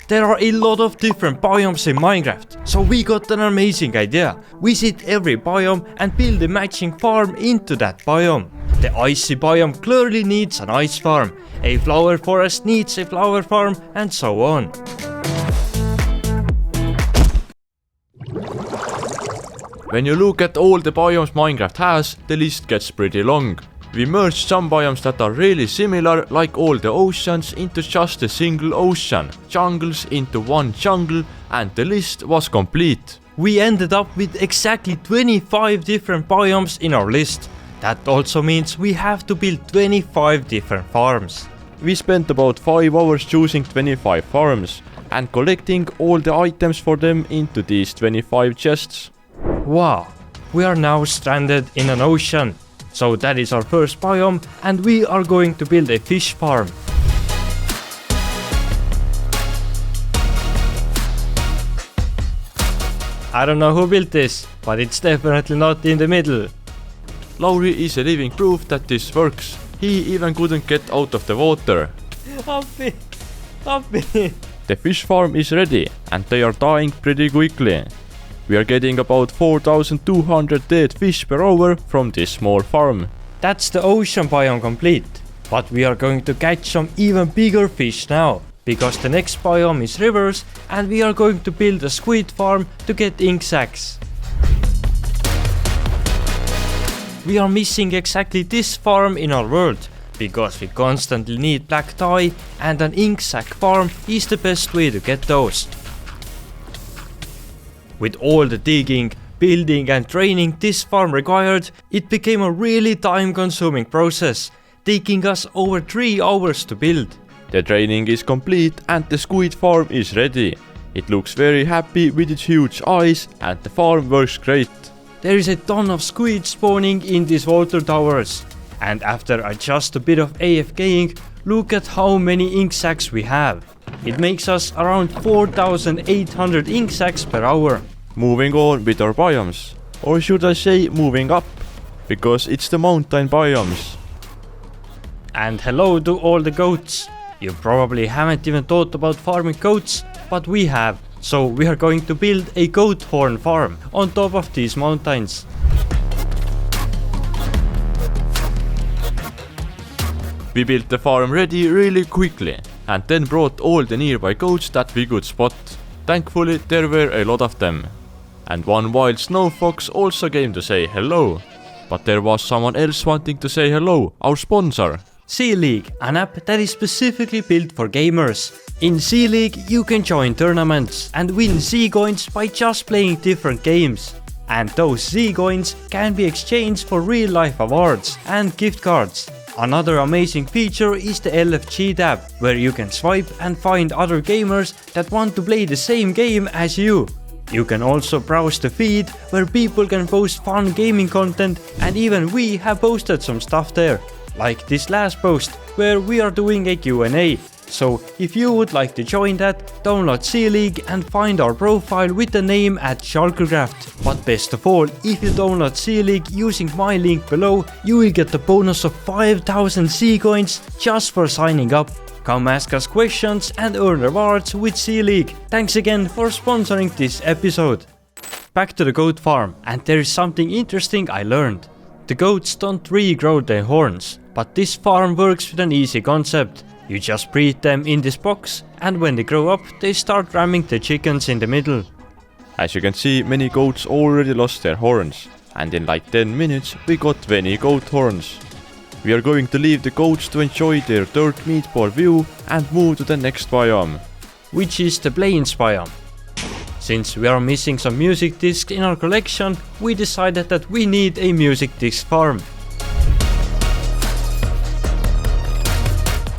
There are a lot of different biomes in Minecraft, so we got an amazing idea. Visit every biome and build a matching farm into that biome. The icy biome clearly needs an ice farm, a flower forest needs a flower farm, and so on. When you look at all the biomes Minecraft has, the list gets pretty long. We merged some biomes that are really similar, like all the oceans, into just a single ocean, jungles into one jungle, and the list was complete. We ended up with exactly 25 different biomes in our list. That also means we have to build 25 different farms. We spent about 5 hours choosing 25 farms and collecting all the items for them into these 25 chests. Wow, we are now stranded in an ocean. So that is our first biome, and we are going to build a fish farm. I don't know who built this, but it's definitely not in the middle. Lauri is a living proof that this works. He even couldn't get out of the water. Appi! The fish farm is ready, and they are dying pretty quickly. We are getting about 4,200 dead fish per hour from this small farm. That's the ocean biome complete. But we are going to catch some even bigger fish now. Because the next biome is rivers, and we are going to build a squid farm to get ink sacs. We are missing exactly this farm in our world. Because we constantly need black dye, and an ink sac farm is the best way to get those. With all the digging, building and training this farm required, it became a really time-consuming process, taking us over 3 hours to build. The training is complete and the squid farm is ready. It looks very happy with its huge eyes and the farm works great. There is a ton of squid spawning in these water towers. And after just a bit of AFKing, look at how many ink sacs we have. It makes us around 4,800 ink sacs per hour. Moving on with our biomes. Or should I say moving up? Because it's the mountain biomes. And hello to all the goats. You probably haven't even thought about farming goats, but we have. So we are going to build a goat horn farm on top of these mountains. We built the farm ready really quickly and then brought all the nearby goats that we could spot. Thankfully there were a lot of them. And one wild snow fox also came to say hello. But there was someone else wanting to say hello, our sponsor. Sea League, an app that is specifically built for gamers. In Sea League you can join tournaments and win sea coins by just playing different games. And those sea coins can be exchanged for real life awards and gift cards. Another amazing feature is the LFG tab, where you can swipe and find other gamers that want to play the same game as you. You can also browse the feed, where people can post fun gaming content, and even we have posted some stuff there. Like this last post, where we are doing a Q&A. So if you would like to join that, download Sea League and find our profile with the name @Shulkercraft. But best of all, if you download Sea League using my link below, you will get the bonus of 5,000 sea coins just for signing up. Come ask us questions and earn rewards with Sea League. Thanks again for sponsoring this episode. Back to the goat farm, and there is something interesting I learned. The goats don't regrow their horns, but this farm works with an easy concept. You just breed them in this box, and when they grow up, they start ramming the chickens in the middle. As you can see, many goats already lost their horns, and in like 10 minutes we got 20 goat horns. We are going to leave the goats to enjoy their dirt meatball view and move to the next biome. Which is the plains biome. Since we are missing some music discs in our collection, we decided that we need a music disc farm.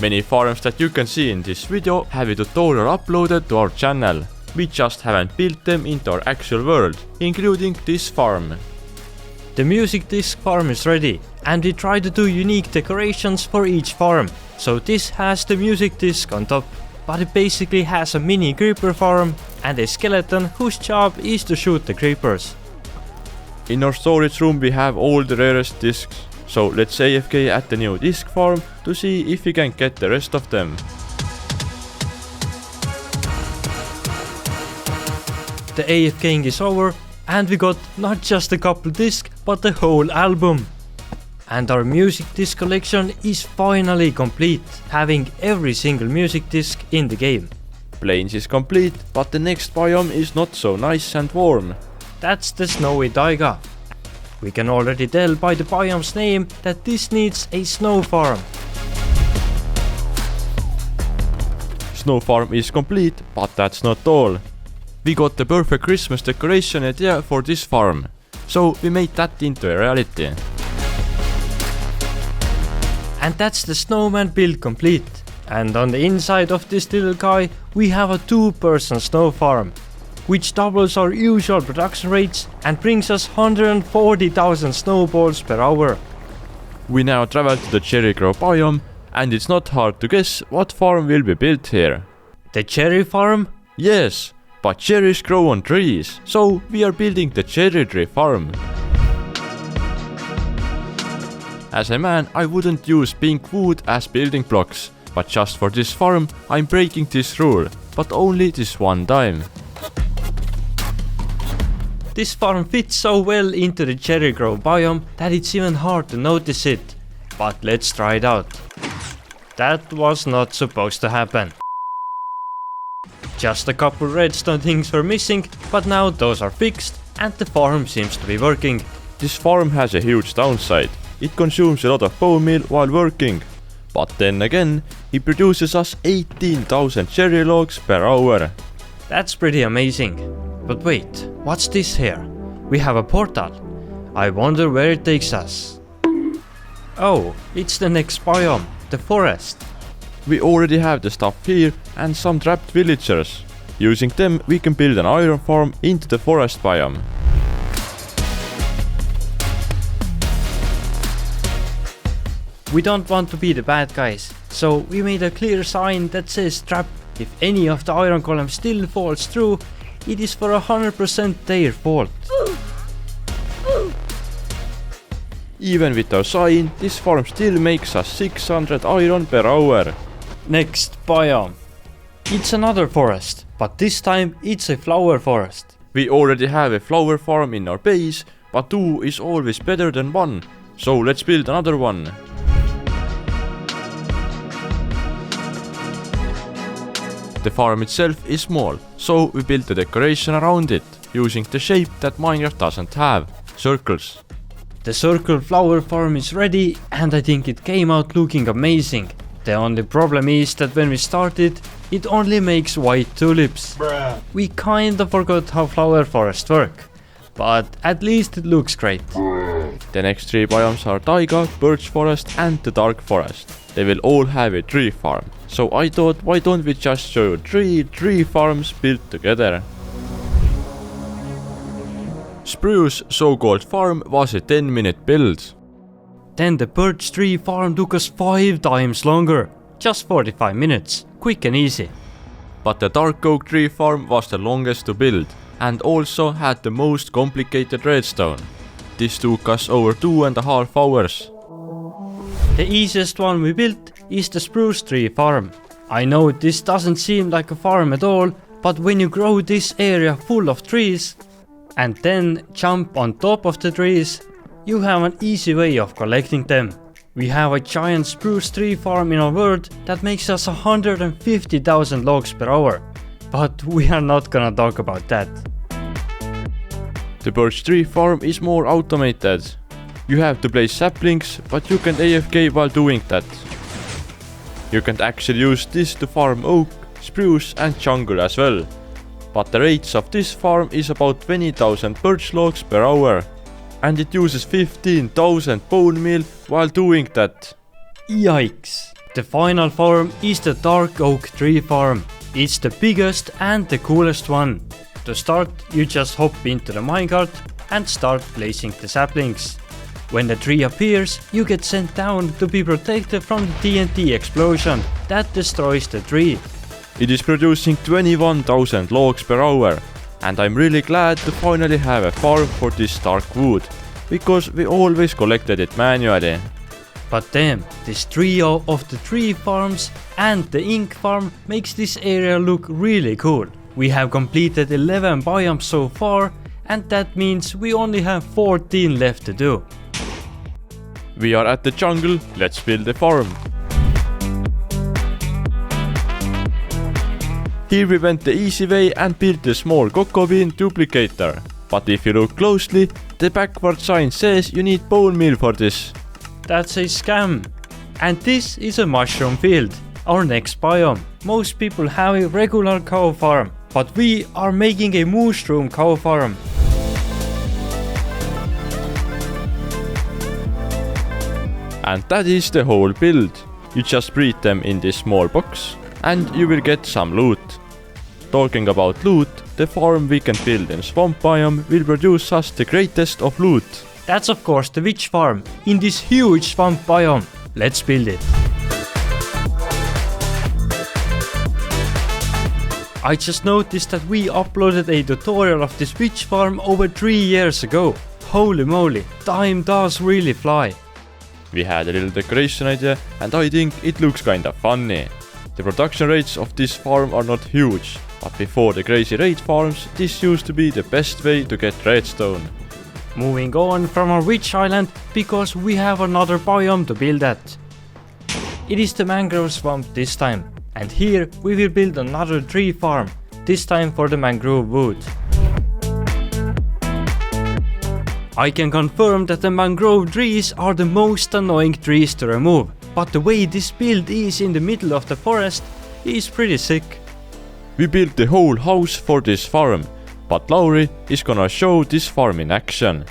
Many farms that you can see in this video have a tutorial uploaded to our channel. We just haven't built them into our actual world, including this farm. The music disc farm is ready, and we try to do unique decorations for each farm. So this has the music disc on top, but it basically has a mini creeper farm and a skeleton whose job is to shoot the creepers. In our storage room we have all the rarest discs. So let's AFK at the new disc farm to see if we can get the rest of them. the AFKing is over and we got not just a couple discs but the whole album. And our music disc collection is finally complete, having every single music disc in the game. Plains is complete, but the next biome is not so nice and warm. That's the snowy taiga. We can already tell by the biome's name that this needs a snow farm. Snow farm is complete, but that's not all. We got the perfect Christmas decoration idea for this farm, so we made that into a reality. And that's the snowman build complete. And on the inside of this little guy we have a 2-person snow farm, which doubles our usual production rates and brings us 140,000 snowballs per hour. We now travel to the cherry grove biome, and it's not hard to guess what farm will be built here. The cherry farm? Yes, but cherries grow on trees, so we are building the cherry tree farm. As a man, I wouldn't use pink wood as building blocks, but just for this farm I'm breaking this rule, but only this one time. This farm fits so well into the cherry grove biome that it's even hard to notice it. But let's try it out. That was not supposed to happen. Just a couple redstone things were missing, but now those are fixed and the farm seems to be working. This farm has a huge downside. It consumes a lot of bone meal while working. But then again, it produces us 18,000 cherry logs per hour. That's pretty amazing. But wait, what's this here? We have a portal. I wonder where it takes us. Oh, it's the next biome, the forest. We already have the stuff here and some trapped villagers. Using them we can build an iron farm into the forest biome. We don't want to be the bad guys, so we made a clear sign that says trap. If any of the iron columns still falls through, it is for 100% their fault. Even with our sign, this farm still makes us 600 iron per hour. Next biome. It's another forest, but this time it's a flower forest. We already have a flower farm in our base, but 2 is always better than 1, so let's build another one. The farm itself is small, so we built a decoration around it, using the shape that Minecraft doesn't have, circles. The circle flower farm is ready and I think it came out looking amazing. The only problem is that when we started, it only makes white tulips. Bruh. We kinda forgot how flower forests work, but at least it looks great. The next 3 biomes are taiga, birch forest and the dark forest. They will all have a tree farm. So I thought, why don't we just show 3 tree farms built together. Spruce so-called farm was a 10-minute build. Then the birch tree farm took us 5 times longer. Just 45 minutes, quick and easy. But the dark oak tree farm was the longest to build and also had the most complicated redstone. This took us over 2.5 hours. The easiest one we built is the spruce tree farm. I know this doesn't seem like a farm at all, but when you grow this area full of trees and then jump on top of the trees, you have an easy way of collecting them. We have a giant spruce tree farm in our world that makes us 150,000 logs per hour. But we are not gonna talk about that. The birch tree farm is more automated. You have to place saplings, but you can AFK while doing that. You can actually use this to farm oak, spruce and jungle as well. But the rates of this farm is about 20,000 birch logs per hour. And it uses 15,000 bone meal while doing that. Yikes! The final farm is the dark oak tree farm. It's the biggest and the coolest one. To start, you just hop into the minecart and start placing the saplings. When the tree appears, you get sent down to be protected from the TNT explosion that destroys the tree. It is producing 21,000 logs per hour, and I'm really glad to finally have a farm for this dark wood, because we always collected it manually. But then, this trio of the tree farms and the ink farm makes this area look really cool. We have completed 11 biomes so far, and that means we only have 14 left to do. We are at the jungle, let's build a farm. Here we went the easy way and built a small cocoa bean duplicator. But if you look closely, the backward sign says you need bone meal for this. That's a scam. And this is a mushroom field, our next biome. Most people have a regular cow farm, but we are making a mushroom cow farm. And that is the whole build. You just breed them in this small box and you will get some loot. Talking about loot, the farm we can build in swamp biome will produce us the greatest of loot. That's of course the witch farm in this huge swamp biome. Let's build it. I just noticed that we uploaded a tutorial of this witch farm over 3 years ago. Holy moly, time does really fly. We had a little decoration idea and I think it looks kinda funny. The production rates of this farm are not huge, but before the crazy raid farms, this used to be the best way to get redstone. Moving on from our witch island, because we have another biome to build at. It is the mangrove swamp this time, and here we will build another tree farm, this time for the mangrove wood. I can confirm that the mangrove trees are the most annoying trees to remove, but the way this build is in the middle of the forest is pretty sick. We built the whole house for this farm, but Lauri is gonna show this farm in action.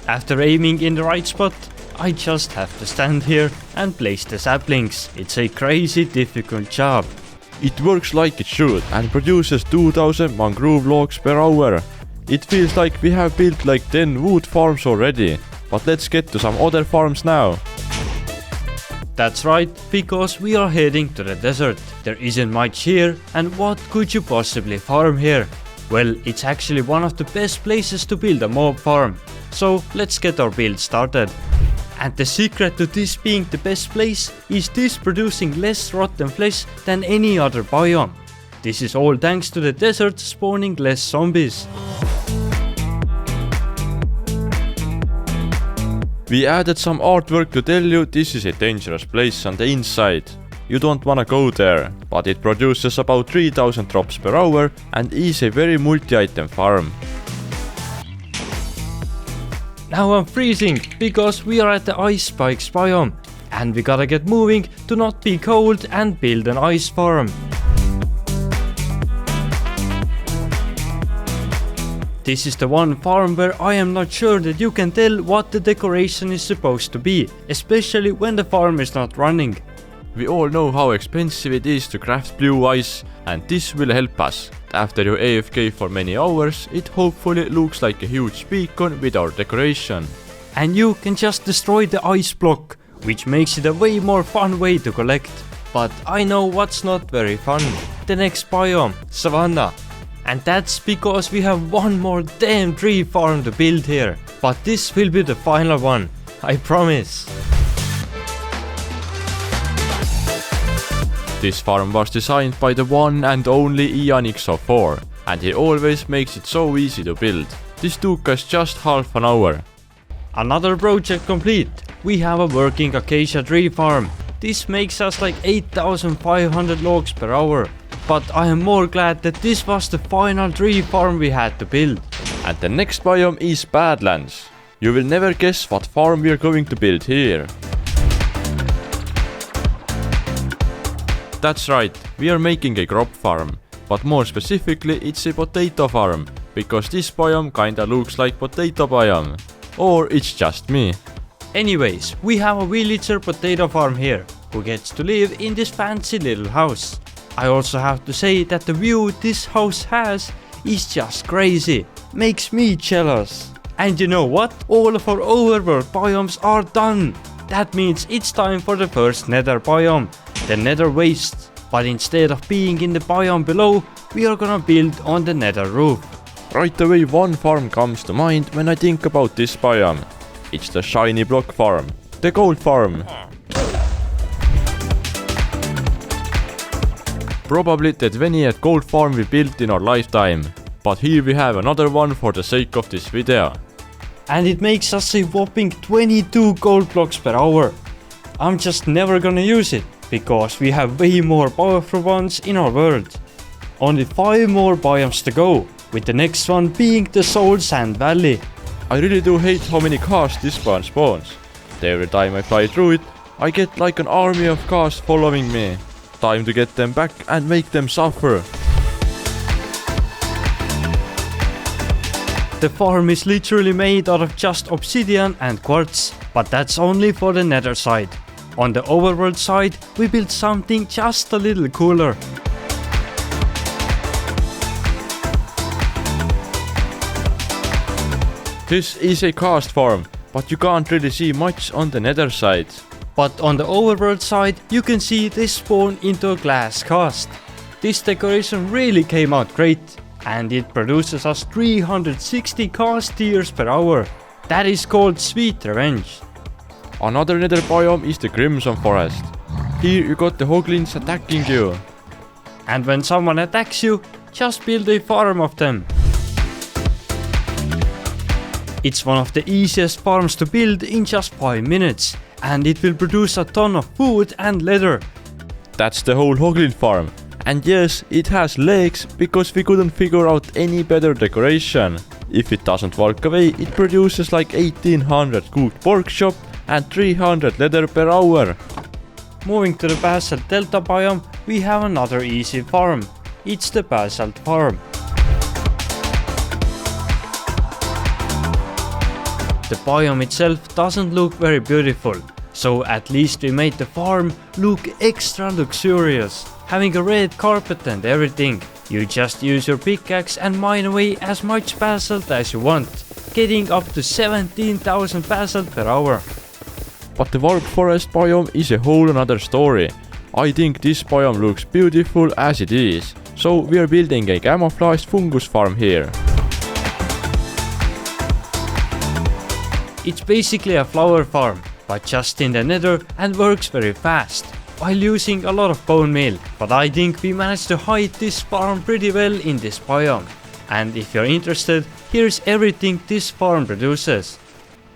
After aiming in the right spot, I just have to stand here and place the saplings. It's a crazy difficult job. It works like it should and produces 2000 mangrove logs per hour. It feels like we have built like 10 wood farms already, but let's get to some other farms now. That's right, because we are heading to the desert. There isn't much here, and what could you possibly farm here? Well, it's actually one of the best places to build a mob farm. So let's get our build started. And the secret to this being the best place is this producing less rotten flesh than any other biome. This is all thanks to the desert spawning less zombies. We added some artwork to tell you this is a dangerous place on the inside. You don't wanna go there, but it produces about 3000 drops per hour and is a very multi-item farm. Now I'm freezing because we are at the ice spikes biome, and we gotta get moving to not be cold and build an ice farm. This is the one farm where I am not sure that you can tell what the decoration is supposed to be, especially when the farm is not running. We all know how expensive it is to craft blue ice, and this will help us. After you AFK for many hours, it hopefully looks like a huge beacon with our decoration. And you can just destroy the ice block, which makes it a way more fun way to collect. But I know what's not very fun. The next biome, Savanna. And that's because we have one more damn tree farm to build here. But this will be the final one, I promise. This farm was designed by the one and only Ianixo4, and he always makes it so easy to build. This took us just half an hour. Another project complete. We have a working acacia tree farm. This makes us like 8500 logs per hour. But I am more glad that this was the final tree farm we had to build. And the next biome is Badlands. You will never guess what farm we are going to build here. That's right, we are making a crop farm. But more specifically, it's a potato farm, because this biome kinda looks like potato biome. Or it's just me. Anyways, we have a villager potato farm here, who gets to live in this fancy little house. I also have to say that the view this house has is just crazy. Makes me jealous. And you know what? All of our overworld biomes are done. That means it's time for the first nether biome, the nether waste. But instead of being in the biome below, we are gonna build on the nether roof. Right away one farm comes to mind when I think about this biome. It's the shiny block farm, the gold farm. Probably the 20th gold farm we built in our lifetime. But here we have another one for the sake of this video. And it makes us a whopping 22 gold blocks per hour. I'm just never gonna use it, because we have way more powerful ones in our world. Only 5 more biomes to go, with the next one being the Soul Sand Valley. I really do hate how many cars this spawn spawns. Every time I fly through it, I get like an army of cars following me. Time to get them back and make them suffer. The farm is literally made out of just obsidian and quartz, but that's only for the nether side. On the overworld side, we built something just a little cooler. This is a cast farm, but you can't really see much on the nether side. But on the overworld side, you can see they spawn into a glass cast. This decoration really came out great, and it produces us 360 cast tears per hour. That is called sweet revenge. Another nether biome is the Crimson Forest. Here you got the hoglins attacking you. And when someone attacks you, just build a farm of them. It's one of the easiest farms to build in just 5 minutes, and it will produce a ton of food and leather. That's the whole hoglin farm. And yes, it has legs, because we couldn't figure out any better decoration. If it doesn't walk away, it produces like 1800 cooked pork chop and 300 leather per hour. Moving to the Basalt Delta biome, we have another easy farm. It's the Basalt Farm. The biome itself doesn't look very beautiful, so at least we made the farm look extra luxurious, having a red carpet and everything. You just use your pickaxe and mine away as much basalt as you want, getting up to 17,000 basalt per hour. But the warp forest biome is a whole another story. I think this biome looks beautiful as it is, so we are building a camouflaged fungus farm here. It's basically a flower farm, but just in the nether, and works very fast, while using a lot of bone meal. But I think we managed to hide this farm pretty well in this biome. And if you're interested, here's everything this farm produces.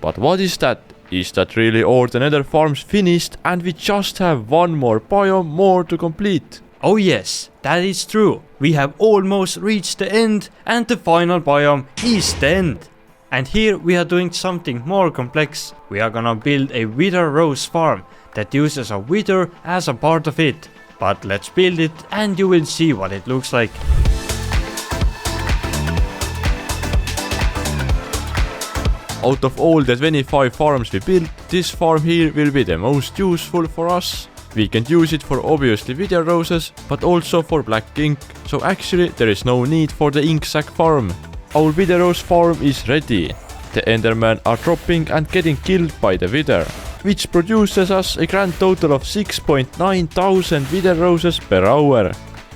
But what is that? Is that really all the nether farms finished and we just have one more biome more to complete? Oh yes, that is true. We have almost reached the end, and the final biome is the end. And here we are doing something more complex. We are gonna build a wither rose farm that uses a wither as a part of it. But let's build it and you will see what it looks like. Out of all the 25 farms we built, this farm here will be the most useful for us. We can use it for obviously wither roses, but also for black ink, so actually there is no need for the ink sac farm. Our wither rose farm is ready. The endermen are dropping and getting killed by the wither, which produces us a grand total of 6.9 thousand wither roses per hour.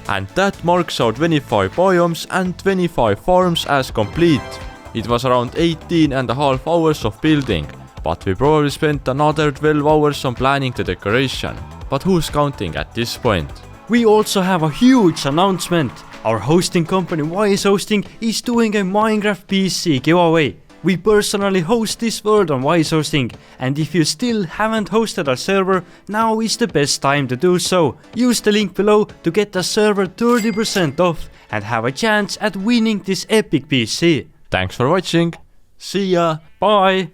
And that marks our 25 biomes and 25 farms as complete. It was around 18.5 hours of building, but we probably spent another 12 hours on planning the decoration. But who's counting at this point? We also have a huge announcement. Our hosting company Wise Hosting is doing a Minecraft PC giveaway. We personally host this world on Wise Hosting, and if you still haven't hosted our server, now is the best time to do so. Use the link below to get the server 30% off and have a chance at winning this epic PC. Thanks for watching. See ya. Bye.